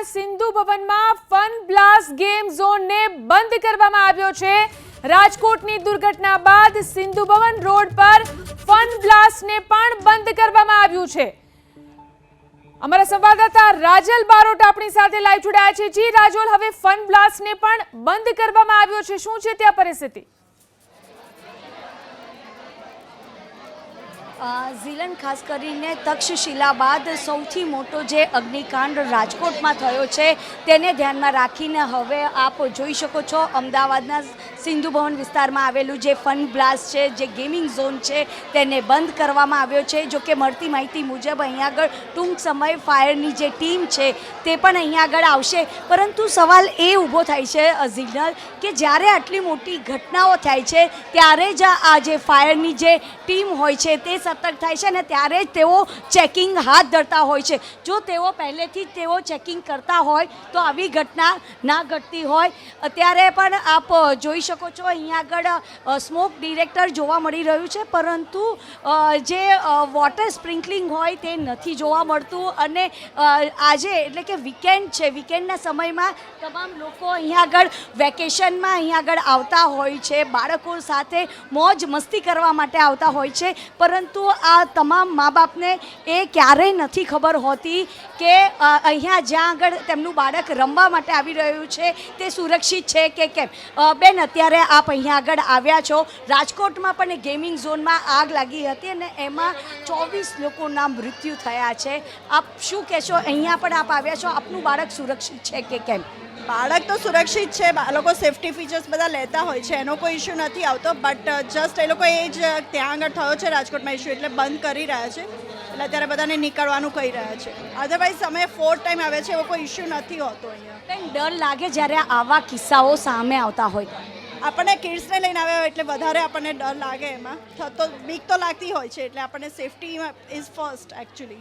સિંધુ ભવનમાં fun blast game ઝોનને બંધ કરવામાં આવ્યો છે। રાજકોટની દુર્ઘટના બાદ સિંધુ ભવન રોડ પર ફન બ્લાસ્ટને પણ બંધ કરવામાં આવ્યું છે। અમારા સંવાદદાતા રાજલ બારોટ આપણી સાથે લાઈવ જોડાયા છે। જી રાજોલ, હવે ફન બ્લાસ્ટને પણ બંધ કરવામાં આવ્યો છે, શું છે ત્યાં પરિસ્થિતિ? ઝીલન, ખાસ કરીને તક્ષશિલા બાદ સૌથી મોટો જે અગ્નિકાંડ રાજકોટમાં થયો છે તેને ધ્યાનમાં રાખીને હવે આપ જોઈ શકો છો અમદાવાદના સિંધુ ભવન વિસ્તારમાં આવેલું જે ફન બ્લાસ્ટ છે, જે ગેમિંગ ઝોન છે, તેને બંધ કરવામાં આવ્યો છે। જો કે મળતી માહિતી મુજબ અહીંયા આગળ ટૂંક સમય ફાયરની જે ટીમ છે તે પણ અહીંયા આગળ આવશે, પરંતુ સવાલ એ ઊભો થાય છે ઝીલન કે જ્યારે આટલી મોટી ઘટનાઓ થાય છે ત્યારે જ આ જે ફાયરની જે ટીમ હોય છે તે સતર્ક થાય છે અને ત્યારે જ તેઓ ચેકિંગ હાથ ધરતા હોય છે। જો તેઓ પહેલેથી જ તેઓ ચેકિંગ કરતા હોય તો આવી ઘટના ના ઘટતી હોય। અત્યારે પણ આપ જોઈ શકો છો અહીંયા આગળ સ્મોક ડિટેક્ટર જોવા મળી રહ્યું છે, પરંતુ જે વોટર સ્પ્રિંકલિંગ હોય તે નથી જોવા મળતું। અને આજે એટલે કે વીકેન્ડ છે, વીકેન્ડના સમયમાં તમામ લોકો અહીંયા આગળ વેકેશનમાં અહીંયા આગળ આવતા હોય છે, બાળકો સાથે મોજ મસ્તી કરવા માટે આવતા હોય છે, પરંતુ આ તમામ મા બાપને એ ક્યારેય નથી ખબર હોતી કે અહીંયા જ્યાં આગળ તેમનું બાળક રમવા માટે આવી રહ્યું છે તે સુરક્ષિત છે કે કેમ। બેન, અત્યારે આપ અહીંયા આગળ આવ્યા છો, રાજકોટમાં પણ ગેમિંગ ઝોનમાં આગ લાગી હતી અને એમાં 24 લોકોના મૃત્યુ થયા છે। આપ શું કહેશો? અહીંયા પણ આપ આવ્યા છો, આપનું બાળક સુરક્ષિત છે કે કેમ? બાળક તો સુરક્ષિત છે, લોકો સેફ્ટી ફીચર્સ બધા લેતા હોય છે, એનો કોઈ ઇશ્યુ નથી આવતો, બટ જસ્ટ એ લોકો એ જ ત્યાં આગળ થયો છે રાજકોટમાં ઇશ્યુ, એટલે બંધ કરી રહ્યા છે, એટલે અત્યારે બધાને નીકળવાનું કહી રહ્યા છે। અધરવાઇઝ અમે 4 ટાઈમ આવે છે, એવો કોઈ ઇશ્યુ નથી હોતો અહીંયા। કંઈ ડર લાગે જ્યારે આવા કિસ્સાઓ સામે આવતા હોય? આપણને કિડ્સને લઈને આવ્યા હોય એટલે વધારે આપણને ડર લાગે, એમાં થતો બીક તો લાગતી હોય છે, એટલે આપણને સેફટી ઇઝ ફર્સ્ટ એકચ્યુઅલી।